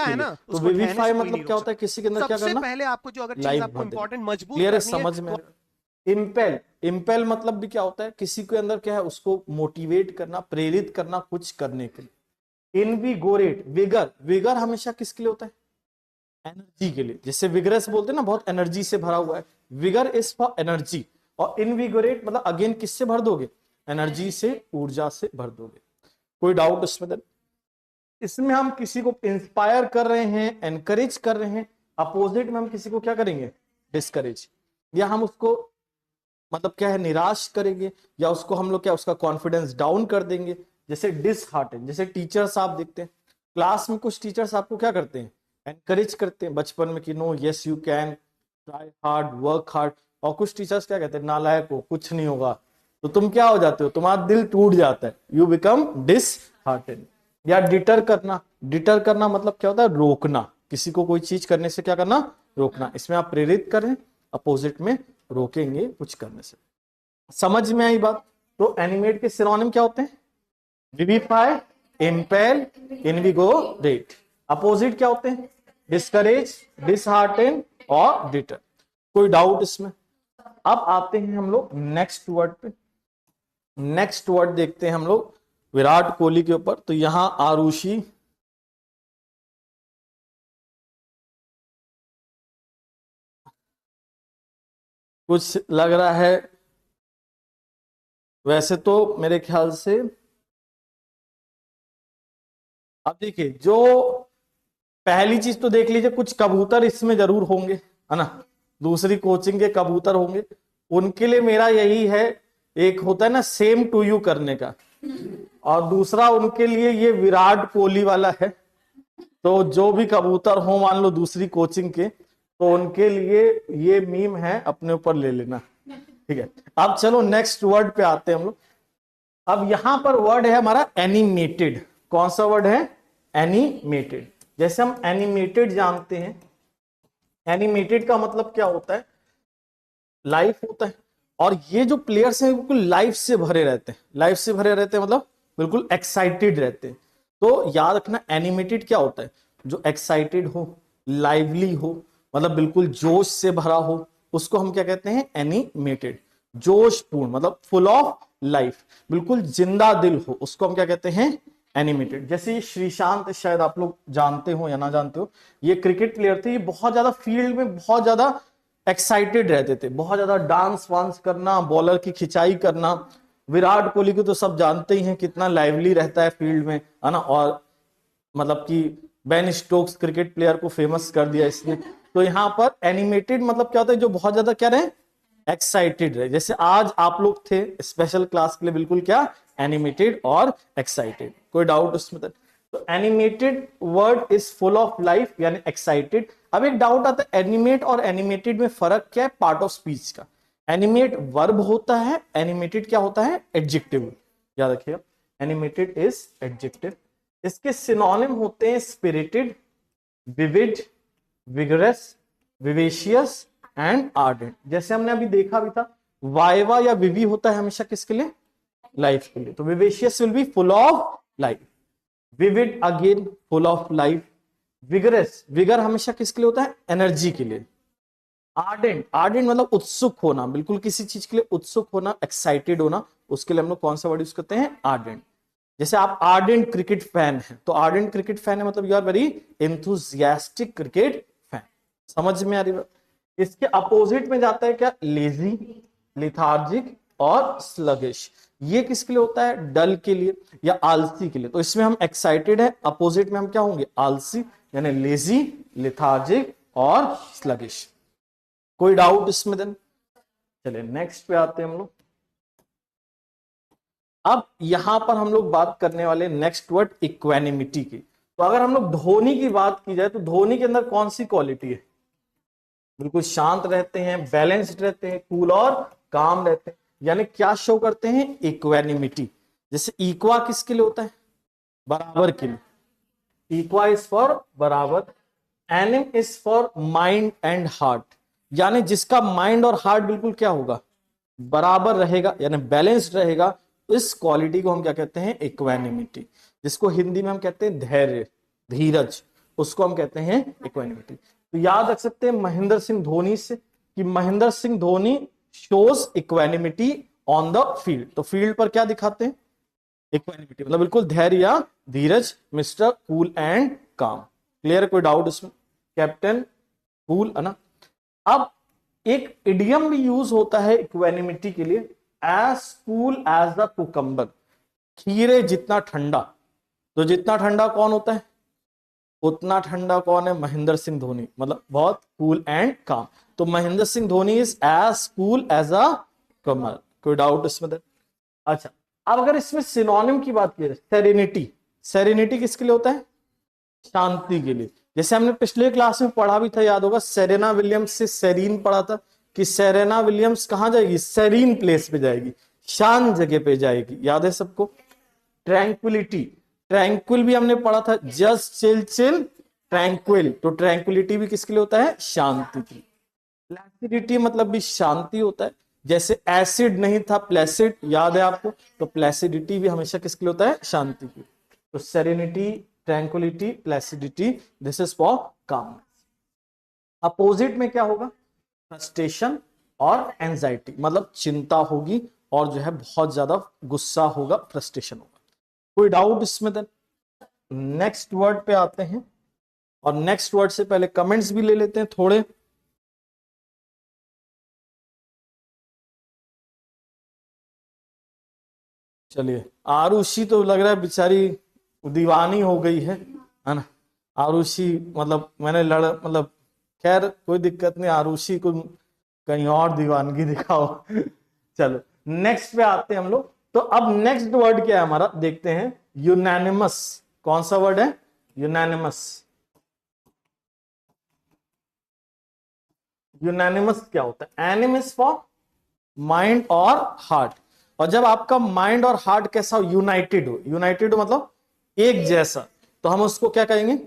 के है लिए। ना, तो उसको ढहने विविफाई से कोई मतलब नहीं क्या रोक होता है, सकता। किसी के अंदर क्या सबसे करना, पहले आपको जो अगर चीज लाइफ आपको भर देना। इंपॉर्टेंट मजबूत क्लियर है करनी है समझ में? वो इम्पेल, इम्पेल मतलब भी क्या होता है, किसी के अंदर क्या है उसको मोटिवेट करना, प्रेरित करना कुछ करने के लिए। इनविगोरेट, विगर, विगर हमेशा किसके लिए होता है, एनर्जी के लिए। जैसे विगरस बोलते हैं ना, बहुत एनर्जी से भरा हुआ है, विगर इज फॉर एनर्जी। और इनविगोरेट मतलब अगेन किससे भर दोगे, एनर्जी से, ऊर्जा से भर दोगे। कोई डाउट इसमें? इसमें हम किसी को इंस्पायर कर रहे हैं, एनकरेज कर रहे हैं, अपोजिट में हम किसी को क्या करेंगे, डिस्करेज, या हम उसको मतलब क्या है निराश करेंगे, या उसको हम लोग क्या उसका कॉन्फिडेंस डाउन कर देंगे। जैसे डिसहार्टन, जैसे टीचर्स आप देखते हैं क्लास में, कुछ टीचर्स आपको क्या करते हैं, एनकरेज करते हैं बचपन में कि no yes you can, try hard, work hard. और कुछ टीचर्स क्या कहते हैं, नालायक हो, कुछ नहीं होगा। तो तुम क्या हो जाते हो, तुम्हारा दिल टूट जाता है, यू बिकम डिसहार्टेन। या डिटर करना, डिटर करना मतलब क्या होता है, रोकना, किसी को कोई चीज करने से क्या करना, रोकना। इसमें आप प्रेरित करें, अपोजिट में रोकेंगे कुछ करने से। समझ में आई बात? तो एनिमेट के सिनोनिम क्या होते हैं, विविफाई, इम्पेल, इनविगोरेट। अपोजिट क्या होते हैं, डिस्करेज, डिसहार्टेन और डिटर। कोई डाउट इसमें? अब आते हैं हम लोग नेक्स्ट वर्ड पे। नेक्स्ट वर्ड देखते हैं हम लोग विराट कोहली के ऊपर। तो यहां आरुषि, कुछ लग रहा है, वैसे तो मेरे ख्याल से अब देखिए, जो पहली चीज तो देख लीजिए, कुछ कबूतर इसमें जरूर होंगे, है ना, दूसरी कोचिंग के कबूतर होंगे। उनके लिए मेरा यही है, एक होता है ना सेम टू यू करने का, और दूसरा उनके लिए ये विराट कोहली वाला है। तो जो भी कबूतर हो मान लो दूसरी कोचिंग के, तो उनके लिए ये मीम है, अपने ऊपर ले लेना, ठीक है। अब चलो नेक्स्ट वर्ड पे आते हैं हम लोग। अब यहां पर वर्ड है हमारा एनिमेटेड। कौन सा वर्ड है, एनिमेटेड। जैसे हम एनिमेटेड जानते हैं, एनिमेटेड का मतलब क्या होता है, लाइफ होता है। और ये जो प्लेयर्स हैं बिल्कुल लाइफ से भरे रहते हैं, लाइफ से भरे रहते हैं मतलब बिल्कुल एक्साइटेड रहते हैं। तो याद रखना एनिमेटेड क्या होता है, जो एक्साइटेड हो, लाइवली हो, मतलब बिल्कुल जोश से भरा हो, उसको हम क्या कहते हैं, एनिमेटेड। जोशपूर्ण मतलब फुल ऑफ लाइफ, बिल्कुल जिंदा दिल हो, उसको हम क्या कहते हैं, एनिमेटेड। जैसे ये श्रीशांत, शायद आप लोग जानते हो या ना जानते हो, ये क्रिकेट प्लेयर थे, ये बहुत ज्यादा फील्ड में बहुत ज्यादा एक्साइटेड रहते थे, बहुत ज्यादा डांस वांस करना, बॉलर की खिंचाई करना। विराट कोहली को तो सब जानते ही हैं कितना लाइवली रहता है फील्ड में, है ना। और मतलब कि बेन स्टोक्स क्रिकेट प्लेयर को फेमस कर दिया इसने। तो यहाँ पर एनिमेटेड मतलब क्या होता है, जो बहुत ज्यादा क्या रहे, एक्साइटेड रहे। जैसे आज आप लोग थे स्पेशल क्लास के लिए बिल्कुल क्या, एनिमेटेड और एक्साइटेड। कोई डाउट उसमें तक? तो animated word is full of life यानी एक्साइटेड। अब एक डाउट आता है, एनिमेट और एनिमेटेड में फर्क क्या है, पार्ट ऑफ स्पीच का। एनिमेट वर्ब होता है, एनिमेटेड क्या होता है, एडजेक्टिव। याद रखिएगा, एनिमेटेड इज एडजेक्टिव। इसके सिनोनिम होते हैं spirited, vivid, vigorous, vivacious and ardent. जैसे हमने अभी देखा भी था, वाइवा या विवी होता है हमेशा किसके लिए, लाइफ के लिए। तो vivacious will be full of life, vivid again full of life, vigorous, vigour हमेशा किसके लिए होता है, एनर्जी के लिए। आर्डेंट, आर्डेंट मतलब उत्सुक होना, बिल्कुल किसी चीज के लिए उत्सुक होना, एक्साइटेड होना, उसके लिए हम लोग कौन सा वर्ड यूज करते हैं, आर्डेंट। जैसे आप आर्डेंट क्रिकेट फैन हैं, तो आर्डेंट क्रिकेट फैन है मतलब you are very enthusiastic cricket fan. समझ में आ रही बात? इसके अपोजिट में जाता है क्या, लेजी, लिथार्जिक और स्लगिश। ये किसके लिए होता है, डल के लिए या आलसी के लिए। तो इसमें हम एक्साइटेड है, अपोजिट में हम क्या होंगे, आलसी यानी लेजी, लिथार्जिक और स्लगिश। कोई डाउट इसमें? देन चलिए नेक्स्ट पे आते हैं हम लोग। अब यहां पर हम लोग बात करने वाले नेक्स्ट वर्ड इक्वेनिमिटी की। तो अगर हम लोग धोनी की बात की जाए, तो धोनी के अंदर कौन सी क्वालिटी है, बिल्कुल शांत रहते हैं, बैलेंस्ड रहते हैं, कूल और काम रहते हैं, यानी क्या शो करते हैं, इक्वेनिमिटी। जैसे इक्वा किसके लिए होता है, बराबर के लिए, इक्वा इज फॉर बराबर, anim is for mind and heart, यानी जिसका माइंड और हार्ट बिल्कुल क्या होगा, बराबर रहेगा यानी बैलेंस्ड रहेगा। इस क्वालिटी को हम क्या कहते हैं, इक्वेनिमिटी, जिसको हिंदी में हम कहते हैं धैर्य, धीरज, उसको हम कहते हैं इक्वानिमिटी। तो याद रख सकते हैं महेंद्र सिंह धोनी से कि Mahendra Singh Dhoni shows equanimity on the field. तो फील्ड पर क्या दिखाते हैं? इक्वानिमिटी, मतलब बिल्कुल धैर्य या धीरज, मिस्टर कूल एंड काम। क्लियर? कोई डाउट इसमें? कैप्टन कूल है ना। अब एक इडियम भी यूज होता है इक्वानिमिटी के लिए, as cool as the cucumber, खीरे जितना ठंडा। तो जितना ठंडा कौन होता है? उतना ठंडा कौन है? महेंद्र सिंह धोनी, मतलब बहुत कूल एंड काम। तो Mahendra Singh Dhoni is as cool as a cucumber. कोई डाउट इसमें? अच्छा, अब अगर इसमें सिनोनिम की बात की जाए, सेरेनिटी, सेरेनिटी किसके लिए होता है? शांति के लिए। जैसे हमने पिछले क्लास में पढ़ा भी था, याद होगा, सेरेना विलियम्स से सेरीन पढ़ा था कि सेरेना विलियम्स कहां जाएगी? सेरीन प्लेस पे जाएगी, शांत जगह पे जाएगी। याद है सबको? ट्रैंक्विलिटी, ट्रैंक्विल भी हमने पढ़ा था, जस्ट चिल चिल ट्रैंक्विल। तो ट्रैंक्विलिटी भी किसके लिए होता है? शांति की। प्लेसिडिटी मतलब भी शांति होता है। जैसे एसिड नहीं था, प्लेसिड, याद है आपको? तो प्लेसिडिटी भी हमेशा किसके लिए होता है? शांति की। तो serenity, tranquillity, placidity, this is for calmness. Opposite में क्या होगा? फ्रस्ट्रेशन और एंजाइटी, मतलब चिंता होगी और जो है बहुत ज्यादा गुस्सा होगा, फ्रस्ट्रेशन होगा। कोई डाउट इसमें? देन नेक्स्ट वर्ड पे आते हैं, और नेक्स्ट वर्ड से पहले कमेंट्स भी ले लेते हैं थोड़े। चलिए, आरुषि तो लग रहा है बेचारी दीवानी हो गई है ना? आरुषि मतलब मैंने मतलब खैर कोई दिक्कत नहीं, आरुषि को कहीं और दीवानगी दिखाओ। चलो नेक्स्ट पे आते हैं हम लोग। तो अब नेक्स्ट वर्ड क्या है हमारा, देखते हैं। यूनानिमस, कौन सा वर्ड है? यूनानिमस। यूनानिमस क्या होता है? एनिमस फॉर माइंड और हार्ट। और जब आपका माइंड और हार्ट कैसा हो? यूनाइटेड हो। यूनाइटेड हो मतलब एक जैसा, तो हम उसको क्या कहेंगे?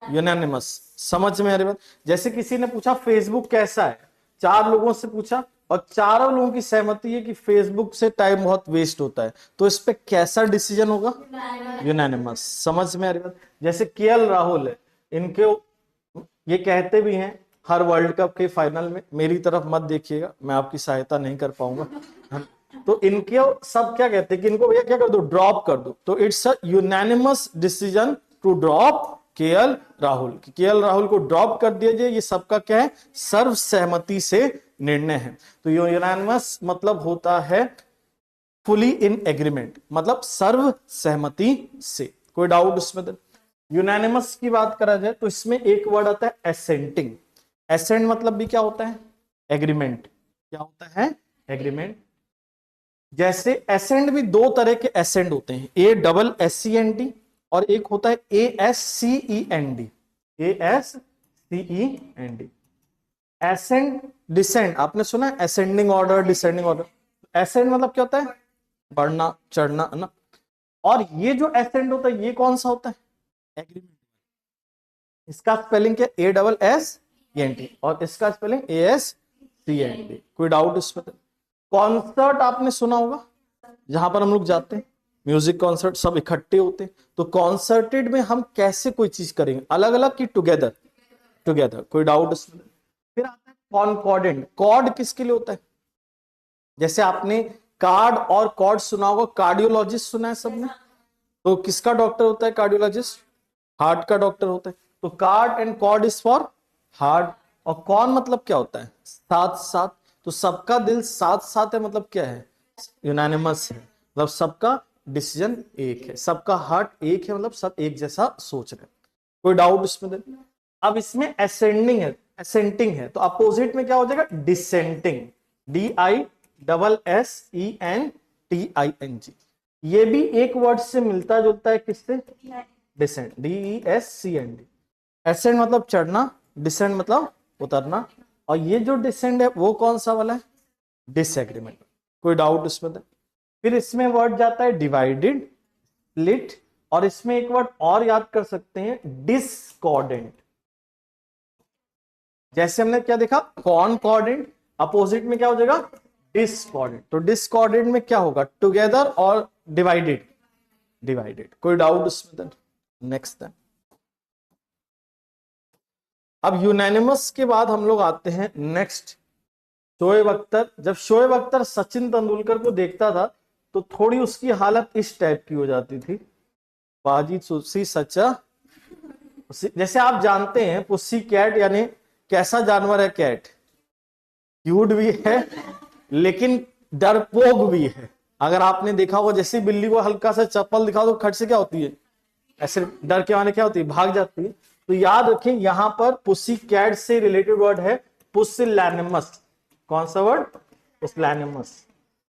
यूनानिमस। समझ में आ रही बात? जैसे किसी ने पूछा फेसबुक कैसा है, 4 लोगों से पूछा और चारों लोगों की सहमति है कि फेसबुक से टाइम बहुत वेस्ट होता है, तो इस पे कैसा डिसीजन होगा? यूनानिमस। समझ में आ रही बात? जैसे केएल राहुल है, इनके ये कहते भी हैं हर वर्ल्ड कप के फाइनल में, मेरी तरफ मत देखिएगा, मैं आपकी सहायता नहीं कर पाऊंगा, तो इनके सब क्या कहते हैं कि इनको भैया क्या कर दो? ड्रॉप कर दो। तो it's a unanimous decision to drop KL Rahul. KL Rahul को ड्रॉप कर दिया जाए, ये सबका क्या है? सर्व सहमति से निर्णय है। तो यूनानिमस मतलब होता है फुली इन एग्रीमेंट, मतलब सर्व सहमति से। कोई डाउट इसमें? यूनानिमस की बात करा जाए तो इसमें एक वर्ड आता है एसेंटिंग। एसेंट मतलब भी क्या होता है? एग्रीमेंट। क्या होता है? एग्रीमेंट। जैसे एसेंट भी 2 तरह के एसेंट होते हैं, ASSENT और एक होता है ASCEND। ASCEND। एसेंट डिसेंड, आपने सुना है ascending order, descending order. Ascent मतलब क्या होता है? बढ़ना, चढ़ना, है ना। और ये जो एसेंट होता है ये कौन सा होता है? एग्रीमेंट। इसका स्पेलिंग क्या? ASSENT और इसका स्पेलिंग ASCENT। कोई डाउट इसमें? कॉन्सर्ट आपने सुना होगा, जहां पर हम लोग जाते हैं, म्यूजिक कॉन्सर्ट, सब इकट्ठे होते हैं। तो कॉन्सर्टेड में हम कैसे कोई चीज करेंगे? अलग अलग की टुगेदर? टुगेदर। कोई डाउट इसमें? फिर आता है कॉन्कॉर्डेंट। कॉर्ड किसके लिए होता है? जैसे आपने कार्ड और कॉर्ड सुना होगा, कार्डियोलॉजिस्ट सुना है सबने? तो किसका डॉक्टर होता है कार्डियोलॉजिस्ट? हार्ट का डॉक्टर होता है। तो card and chord is for heart. और कौन मतलब क्या होता है? साथ साथ। तो सबका दिल साथ साथ है, मतलब क्या है? यूनानिमस है, मतलब सबका डिसीजन एक है, सबका हार्ट एक है, मतलब सब एक जैसा सोच रहे हैं। कोई डाउट इसमें? अब इसमें असेंडिंग है, असेंटिंग है, तो अपोजिट में क्या हो जाएगा? डिसेंटिंग। DISSENTING। ये भी एक वर्ड से मिलता जुलता है, किससे? डिसेंट। DESCEND। एसेंड मतलब चढ़ना, डिसेंड मतलब उतरना। और ये जो डिसेंड है वो कौन सा वाला है? डिसएग्रीमेंट। कोई डाउट इसमें? फिर इसमें वर्ड जाता है डिवाइडेड, स्प्लिट, और इसमें एक वर्ड और याद कर सकते हैं, डिस्कॉर्डेंट। जैसे हमने क्या देखा? कॉनकॉर्डेंट, अपोजिट में क्या हो जाएगा? डिस्कॉर्डेंट। तो डिस्कॉर्डेंट में क्या होगा? टुगेदर और डिवाइडेड? डिवाइडेड। कोई डाउट इसमें? नेक्स्ट अब यूनानिमस के बाद हम लोग आते हैं नेक्स्ट, शोएब अख्तर। जब शोएब अख्तर सचिन तेंदुलकर को देखता था तो थोड़ी उसकी हालत इस टाइप की हो जाती थी, बाजी सुसी सच्चा। जैसे आप जानते हैं पुस्सी कैट यानी कैसा जानवर है कैट, क्यूट भी है लेकिन डरपोक भी है। अगर आपने देखा होगा जैसे बिल्ली को हल्का सा चप्पल दिखाओ तो खट से क्या होती है, ऐसे डर के माने क्या होती है, भाग जाती है। तो याद रखें यहां पर पुस्सी कैट से रिलेटेड वर्ड है पुसिलैनिमस। कौन सा वर्ड, पुसिलैनिमस।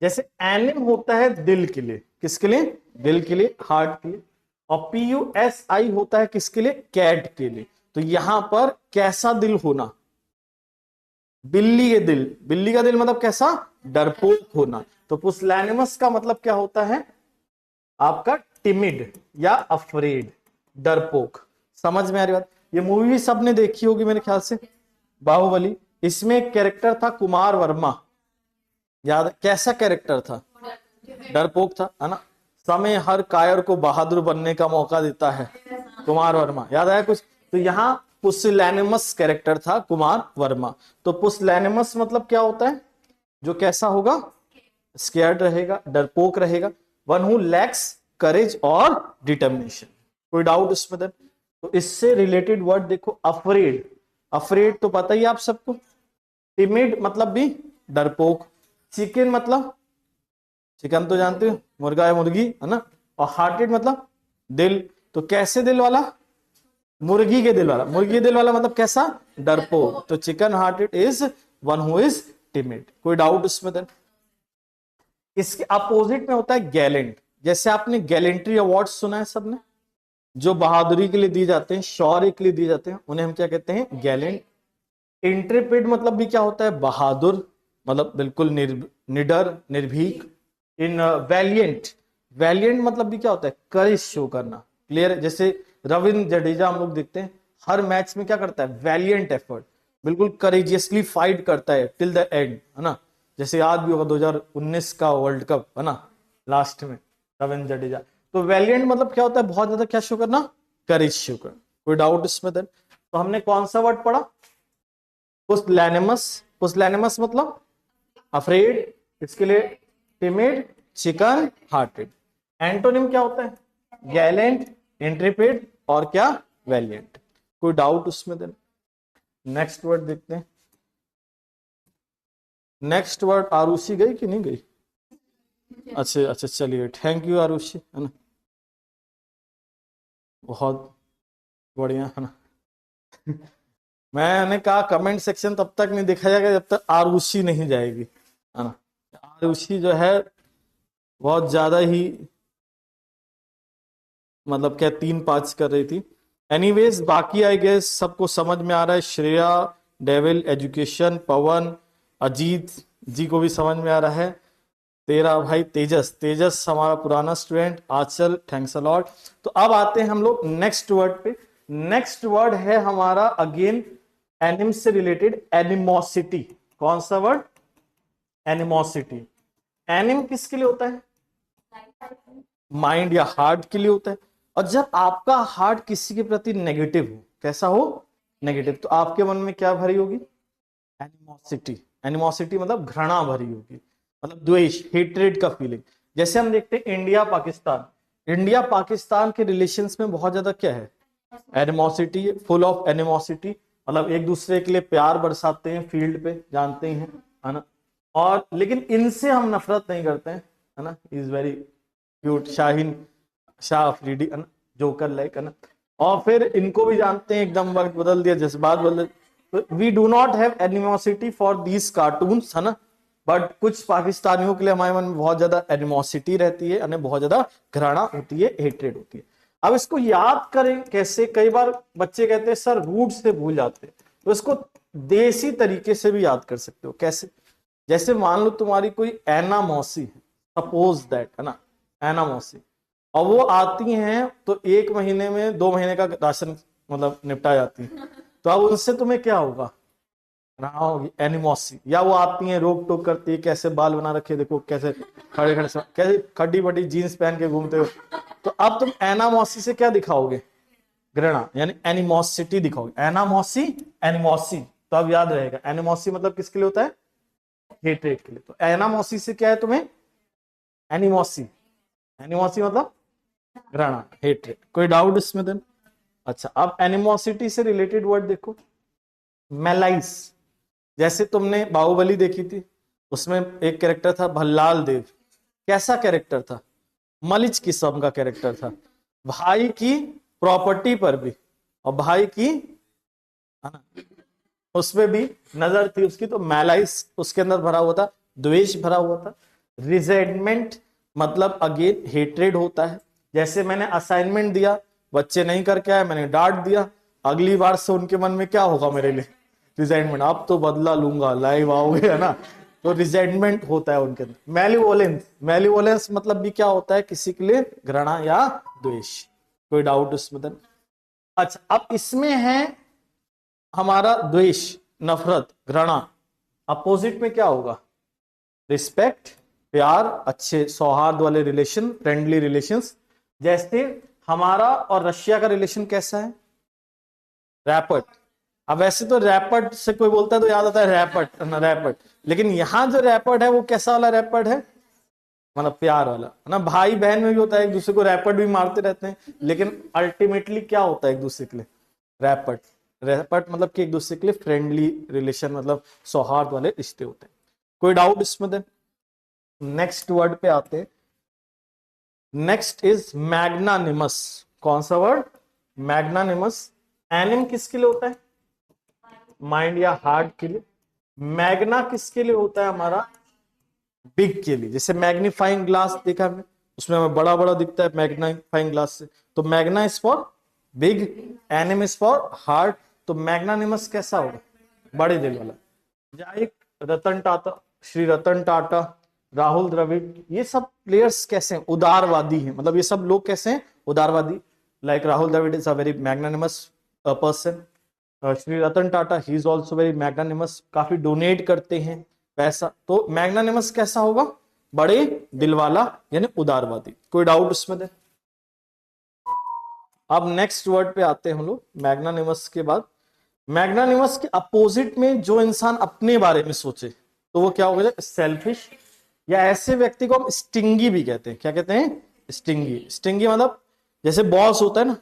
जैसे एनिम होता है दिल के लिए, किसके लिए, दिल के लिए, हार्ट के लिए। और PUSI होता है किसके लिए, कैट के लिए। तो यहां पर कैसा दिल होना, बिल्ली के दिल, बिल्ली का दिल मतलब कैसा, डरपोक होना। तो पुसिलैनिमस का मतलब क्या होता है आपका, टिमिड या अफ्रेड, डरपोक। समझ में आ रही बात। ये मूवी भी सबने देखी होगी मेरे ख्याल से, बाहुबली। इसमें एक कैरेक्टर था कुमार वर्मा, याद, कैसा कैरेक्टर था, डरपोक था, है ना। समय हर कायर को बहादुर बनने का मौका देता है, कुमार वर्मा, याद आया कुछ। तो यहाँ पुसिलैनिमस कैरेक्टर था कुमार वर्मा। तो पुसिलैनिमस मतलब क्या होता है, जो कैसा होगा, स्केयर्ड रहेगा, डरपोक रहेगा, वन हु लैक्स करेज और डिटर्मिनेशन। कोई डाउट इसमें देन। तो इससे रिलेटेड वर्ड देखो, अफ्रेड, अफ्रेड तो पता ही आप सबको। टिमिड मतलब भी डरपोक। चिकन मतलब, चिकन तो जानते हो, मुर्गा या मुर्गी, है ना। और हार्टेड मतलब दिल। तो कैसे दिल वाला, मुर्गी के दिल वाला, मुर्गी के दिल वाला मतलब कैसा, डरपोक। तो chicken hearted is one who is timid. कोई डाउट इसमें देन। इसके अपोजिट में होता है गैलेंट। जैसे आपने गैलेंट्री अवार्ड सुना है सबने, जो बहादुरी के लिए दिए जाते हैं, शौर्य के लिए दिए जाते हैं, उन्हें हम क्या कहते हैं, गैलेंट। इंट्रेपिड मतलब भी क्या होता है, बहादुर, मतलब बिल्कुल निडर, निर्भीक। इन वैलियंट, वैलियंट मतलब भी क्या होता है, करेज शो करना। क्लियर। जैसे रविंद्र जडेजा हम लोग देखते हैं हर मैच में क्या करता है, वैलियंट एफर्ट, बिल्कुल करेजियसली फाइट करता है टिल द एंड, है ना। जैसे याद भी होगा 2019 का वर्ल्ड कप, है ना, लास्ट में रविंद्र जडेजा। तो वैलियंट मतलब क्या होता है, बहुत ज्यादा क्या शो करना, करेज शो करना। कोई डाउट इसमें देन। तो हमने कौन सा वर्ड पढ़ा, पुसिलैनिमस। पुसिलैनिमस मतलब अफ्रेड, इसके लिए टिमिड, चिकन हार्टेड। एंटोनिम क्या होता है, गैलेंट, इंट्रेपिड और क्या, वैलियंट। कोई डाउट उसमें देन। नेक्स्ट वर्ड देखते हैं। नेक्स्ट वर्ड, आरुषि गई कि नहीं गई, अच्छा अच्छा चलिए, थैंक यू आरुषि, है ना, बहुत बढ़िया, है ना। मैंने कहा कमेंट सेक्शन तब तक नहीं देखा जाएगा जब तक आरुषि नहीं जाएगी, है ना। आरुषि जो है बहुत ज्यादा ही, मतलब क्या 3-5 कर रही थी। एनीवेज बाकी आई गेस सबको समझ में आ रहा है। श्रेया, डेविल एजुकेशन, पवन, अजीत जी को भी समझ में आ रहा है। तेरा भाई तेजस, तेजस हमारा पुराना student, Anchal thanks a lot. तो अब आते हैं हम लोग नेक्स्ट वर्ड पे। नेक्स्ट वर्ड है हमारा अगेन एनिम से रिलेटेड, एनिमोसिटी। कौन सा वर्ड, एनिमोसिटी। एनिम किसके लिए होता है, माइंड या हार्ट के लिए होता है। और जब आपका हार्ट किसी के प्रति नेगेटिव हो, कैसा हो, नेगेटिव, तो आपके मन में क्या भरी होगी, एनिमोसिटी। एनिमोसिटी मतलब घृणा भरी होगी, मतलब द्वेष, हेट्रेड का फीलिंग। जैसे हम देखते हैं इंडिया पाकिस्तान, इंडिया पाकिस्तान के रिलेशंस में बहुत ज्यादा क्या है, एनिमोसिटी, फुल ऑफ एनिमोसिटी। मतलब एक दूसरे के लिए प्यार बरसाते हैं फील्ड पे, जानते हैं, है ना। और लेकिन इनसे हम नफरत नहीं करते हैं, है ना। Is very cute, Shaheen Shah Afridi, है ना, जोकर लाइक, है ना। और फिर इनको भी जानते हैं, एकदम वक्त बदल दिया, जज्बात बदल। We do not have animosity for these cartoons, है ना। बट कुछ पाकिस्तानियों के लिए हमारे मन में बहुत ज्यादा एनिमोसिटी रहती है, यानी बहुत ज्यादा घृणा होती है, हेट्रेड होती है। अब इसको याद करें कैसे, कई बार बच्चे कहते हैं सर रूट से भूल जाते हैं, तो इसको देसी तरीके से भी याद कर सकते हो। कैसे, जैसे मान लो तुम्हारी कोई ऐना मौसी है, सपोज दैट, है ना, ऐना मौसी, और वो आती हैं तो 1 महीने में 2 महीने का राशन मतलब निपटा जाती है। तो अब उनसे तुम्हें क्या होगा, रहा होगी एनिमोसी। या वो आती हैं रोक टोक करती है, कैसे बाल बना रखे देखो, कैसे खड़े खड़े कैसे खड्डी बड्डी जीन्स पहन के घूमते हो। तो अब तुम एनामोसी से क्या दिखाओगे, घृणा, यानी एनिमोसिटी दिखाओगे। एनामोसी एनिमोसी, तो अब याद रहेगा एनिमोसी मतलब किसके लिए होता है, हेट्रेड के लिए। तो एनामोसी से क्या है तुम्हें, एनिमोसी, एनिमोसी मतलब घृणा, हेट्रेड। कोई डाउट इसमें देन? अच्छा, अब एनिमोसिटी से रिलेटेड वर्ड देखो, मेलाइस। जैसे तुमने बाहुबली देखी थी, उसमें एक कैरेक्टर था भल्लाल देव, कैसा कैरेक्टर था, मलिच किस्म का कैरेक्टर था, भाई की प्रॉपर्टी पर भी और भाई की, है ना, उसमें भी नजर थी उसकी, तो मैलाइस उसके अंदर भरा हुआ था, द्वेष भरा हुआ था। रिजेंटमेंट मतलब अगेन हेट्रेड होता है। जैसे मैंने असाइनमेंट दिया, बच्चे नहीं करके आए, मैंने डांट दिया, अगली बार से उनके मन में क्या होगा मेरे लिए, रिजेंटमेंट, अब तो बदला लूंगा, लाइव आओगे, है ना। तो रिजेंटमेंट होता है उनके अंदर। मेलिवोलेंस, मेलिवोलेंस मतलब भी क्या होता है, किसी के लिए घृणा या द्वेष। कोई डाउट इसमें? अच्छा, अब इसमें है हमारा द्वेष, नफरत, घृणा, अपोजिट में क्या होगा, रिस्पेक्ट, प्यार, अच्छे सौहार्द वाले रिलेशन, फ्रेंडली रिलेशंस। जैसे हमारा और रशिया का रिलेशन कैसा है, रैपट। अब वैसे तो रैपट से कोई बोलता है तो याद आता है रैपट, ना रैपट, लेकिन यहां जो रैपट है वो कैसा वाला रैपट है, मतलब प्यार वाला, है ना। भाई बहन में भी होता है, एक दूसरे को रैपट भी मारते रहते हैं, लेकिन अल्टीमेटली क्या होता है एक दूसरे के लिए, रैपट। रैपट मतलब कि एक दूसरे के लिए फ्रेंडली रिलेशन, मतलब सौहार्द वाले रिश्ते होते हैं। कोई डाउट इसमें? देन नेक्स्ट वर्ड पे आते हैं। Next is magnanimous. कौन सा वर्ड, मैग्नानिमस। एनिम किसके लिए होता है, माइंड या हार्ट के लिए। मैग्ना किसके लिए होता है, हमारा बिग के लिए। जैसे मैग्नीफाइंग ग्लास देखा हमने, उसमें हमें बड़ा बड़ा दिखता है मैग्नीफाइंग ग्लास से, तो Magna is for big, एनिम is for heart. तो मैग्नानिमस कैसा होगा, बड़े दिल वाला। जाइक, रतन टाटा, श्री रतन टाटा, राहुल द्रविड़, ये सब प्लेयर्स कैसे हैं, उदारवादी हैं। मतलब ये सब लोग कैसे हैं, उदारवादी। Like Rahul Dravid is a very magnanimous person. Shri Ratan Tata he is also very magnanimous, काफी डोनेट करते हैं पैसा। तो मैग्नानिमस कैसा होगा, बड़े दिल वाला यानी उदारवादी। कोई डाउट उसमें? दे अब नेक्स्ट वर्ड पे आते हैं हम लोग, मैग्नानिमस के बाद। मैग्नानिमस के अपोजिट में जो इंसान अपने बारे में सोचे, तो वो क्या होगा, सेल्फिश, या ऐसे व्यक्ति को हम स्टिंगी भी कहते हैं। क्या कहते हैं, स्टिंगी। स्टिंगी मतलब जैसे बॉस होता है ना,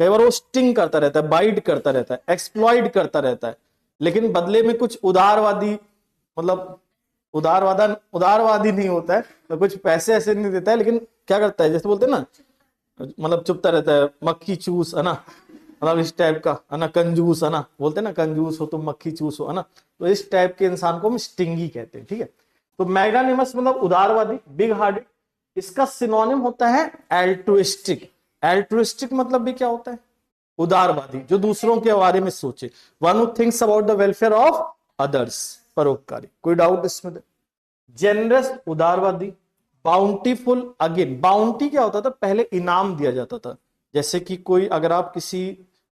कई बार वो स्टिंग करता रहता है, बाइट करता रहता है, एक्सप्लॉइट करता रहता है, लेकिन बदले में कुछ उदारवादी, मतलब उदारवादी नहीं होता है, तो कुछ पैसे ऐसे नहीं देता है, लेकिन क्या करता है, जैसे बोलते हैं ना, मतलब चुपता रहता है, मक्खी चूस, है ना, मतलब इस टाइप का, है ना, कंजूस, है ना, बोलते हैं ना, कंजूस हो तुम, मक्खी चूस हो, है ना। तो इस टाइप के इंसान को हम स्टिंगी कहते हैं, ठीक है। तो मैग्नानिमस मतलब उदारवादी, बिग हार्टेड। इसका सिनोनिम होता है एल्ट्रुइस्टिक। एल्ट्रुइस्टिक मतलब भी क्या होता है, उदारवादी, जो दूसरों के बारे में सोचे, one who thinks about the welfare of others, परोपकारी। कोई डाउट इसमें? जेनरस, उदारवादी। बाउंटीफुल, अगेन बाउंटी क्या होता था, पहले इनाम दिया जाता था। जैसे कि कोई, अगर आप किसी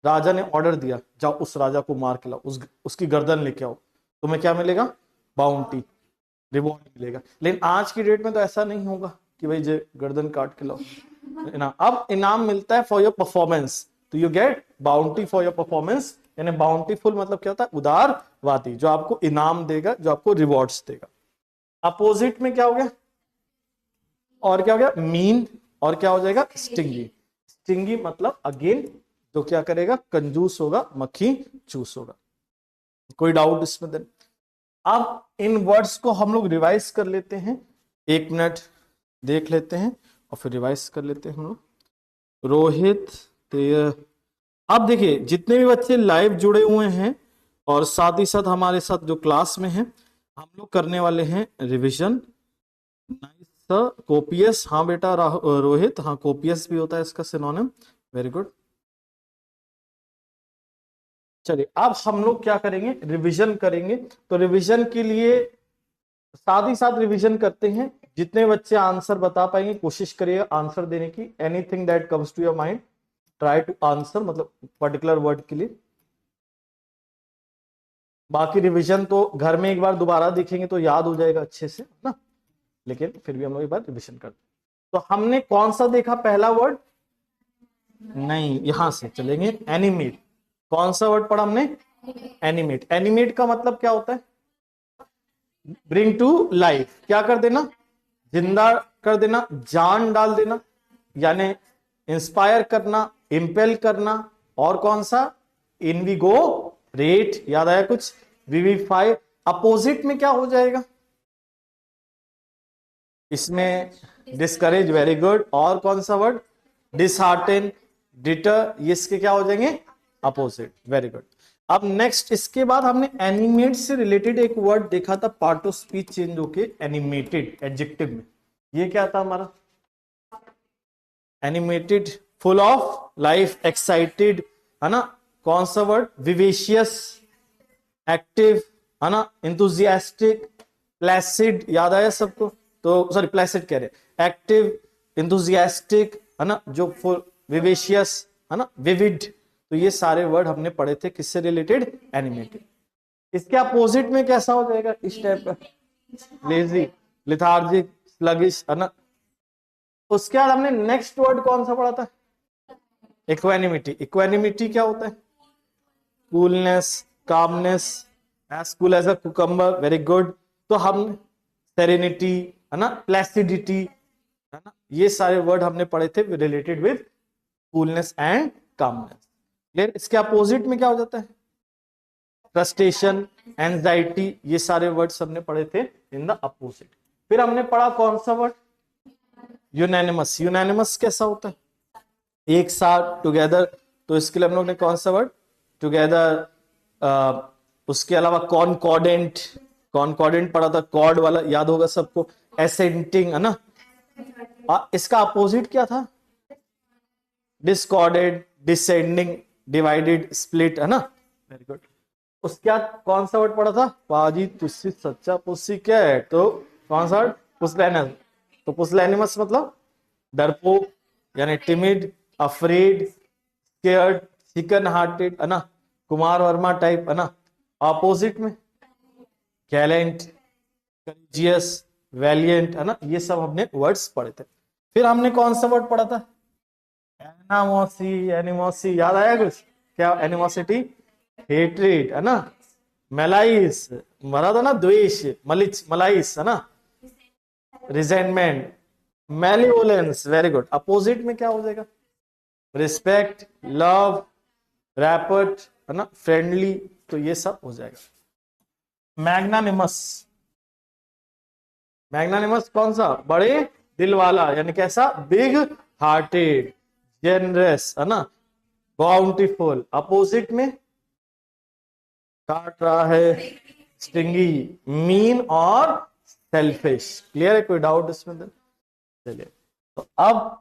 राजा ने ऑर्डर दिया, जाओ उस राजा को मार के लाओ, उसकी गर्दन लेके आओ, तुम्हें क्या मिलेगा, बाउंटी, रिवॉर्ड मिलेगा। लेकिन आज की डेट में तो ऐसा नहीं होगा कि भाई जे गर्दन काट के लाओ, इनाम। अब इनाम मिलता है फॉर योर परफॉर्मेंस, तो you get bounty for your performance. यानी बाउंटीफुल मतलब क्या होता है, उदारवादी, जो आपको इनाम देगा, जो आपको रिवॉर्ड्स देगा। अपोजिट में क्या हो गया, और क्या हो गया, मीन, और क्या हो जाएगा, स्टिंगी। स्टिंगी मतलब अगेन जो क्या करेगा, कंजूस होगा, मक्खी चूस होगा। कोई डाउट इसमें? देन अब इन वर्ड्स को हम लोग रिवाइज कर लेते हैं, 1 मिनट देख लेते हैं और फिर रिवाइज कर लेते हैं हम लोग। रोहित, अब देखिए जितने भी बच्चे लाइव जुड़े हुए हैं और साथ ही साथ हमारे साथ जो क्लास में हैं, हम लोग करने वाले हैं रिवीजन। नाइस सर, कोपियस, हाँ बेटा रोहित, हाँ कोपियस भी होता है इसका सिनोनिम, वेरी गुड। चलिए अब हम लोग क्या करेंगे, रिवीजन करेंगे। तो रिवीजन के लिए साथ ही साथ रिवीजन करते हैं। जितने बच्चे आंसर बता पाएंगे कोशिश करिए आंसर देने की। Anything that comes to your mind try to answer, मतलब पर्टिकुलर वर्ड के लिए। बाकी रिवीजन तो घर में एक बार दोबारा देखेंगे तो याद हो जाएगा अच्छे से ना, लेकिन फिर भी हम लोग एक बार रिवीजन करते हैं। तो हमने कौन सा देखा, पहला वर्ड, नहीं यहां से चलेंगे, एनिमेट। कौन सा वर्ड पढ़ा हमने, एनिमेट। एनिमेट का मतलब क्या होता है? ब्रिंग टू लाइफ, क्या कर देना? जिंदा कर देना, जान डाल देना, यानी इंस्पायर करना, इंपेल करना। और कौन सा? इनविगो रेट, याद आया कुछ? विविफाई। अपोजिट में क्या हो जाएगा इसमें? Discourage, very good. और कौन सा वर्ड? डिसहार्टन, डिटर, ये इसके क्या हो जाएंगे? Opposite, very good. अब नेक्स्ट, इसके बाद हमने एनिमेट से रिलेटेड एक वर्ड देखा था, पार्ट ऑफ स्पीच चेंज होके एनिमेटेड, एडजेक्टिव में। ये क्या था हमारा? Animated, full of life, excited, है ना? कौन सा वर्ड? विवेशियस, एक्टिव, है ना? इंथुजियास्टिक, प्लेसिड, याद आया सबको? तो सॉरी, प्लेसिड कह रहे, एक्टिव, इंथुजियास्टिक, है ना? जो फुल, विवेशियस, है ना? विविड। तो ये सारे वर्ड हमने पढ़े थे, किससे रिलेटेड? एनिमेटेड। इसके अपोजिट में कैसा हो जाएगा इस टाइप का? लेजी, लिथार्जिक, स्लगिश, है ना? उसके बाद हमने नेक्स्ट वर्ड कौन सा पढ़ा था? इक्वेनिमिटी। इक्वेनिमिटी क्या होता है? Coolness, calmness, as cool as a cucumber, very good. तो हम सेरेनिटी, है ना? प्लेसिडिटी, है ना? ये सारे वर्ड हमने पढ़े थे related with coolness and calmness. Clear? इसके अपोजिट में क्या हो जाता है? फ्रस्ट्रेशन, एंजाइटी, ये सारे वर्ड्स हमने पढ़े थे इन द अपोजिट। फिर हमने पढ़ा कौन सा वर्ड? यूनानिमस। यूनानिमस कैसा होता है? एक साथ, टुगेदर। तो इसके लिए हम लोग ने कौन सा वर्ड? टुगेदर। उसके अलावा कॉनकॉर्डेंट, कॉनकॉर्डेंट पढ़ा था, कॉर्ड वाला, याद होगा सबको। एसेंटिंग, है ना? इसका अपोजिट क्या था? डिस्कॉर्डेड, डिसेंडिंग, डिवाइडेड, स्प्लिट, है ना? Very good. उसके बाद कौन सा वर्ड पढ़ा था? पाजी तुस्सी सच्चा पुस्सी क्या है? तो कौन सा वर्ड? पुसलैनिमस। तो पुसलैनिमस मतलब डरपोक, यानी timid, afraid, scared, chicken hearted, है ना? कुमार वर्मा टाइप, है ना? ऑपोजिट में गैलेंट, करेजियस, वैलियंट, है ना? ये सब हमने वर्ड्स पढ़े थे। फिर हमने कौन सा वर्ड पढ़ा था? एनामोसी, एनिमोसी, याद आया कुछ? क्या? एनिमोसिटी, हेट्रेड, है ना? मेलाइस, मरा था ना, द्वेष, मलिच, मलाइस, है ना? Resentment, malevolence, very good. Opposite में क्या हो जाएगा? रिस्पेक्ट, लव, रैपर्ट, है ना? फ्रेंडली। तो ये सब हो जाएगा। मैग्नानिमस। मैग्नानिमस कौन सा? बड़े दिल वाला, यानी कैसा? बिग हार्टेड, जेनरस, है ना? बाउंटीफुल। अपोजिट में काट रहा है, स्टिंगी, मीन और सेल्फिश। क्लियर है? कोई डाउट इसमें? चलिए, तो अब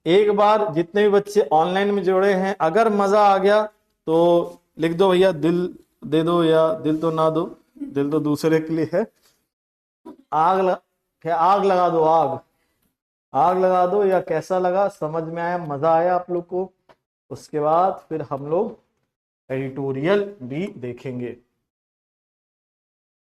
एक बार जितने भी बच्चे ऑनलाइन में जुड़े हैं, अगर मजा आ गया तो लिख दो भैया दिल दे दो, या दिल तो ना दो, दिल तो दूसरे के लिए है। आग लगा दो, आग लगा दो। या कैसा लगा, समझ में आया, मजा आया आप लोग को? उसके बाद फिर हम लोग एडिटोरियल भी देखेंगे।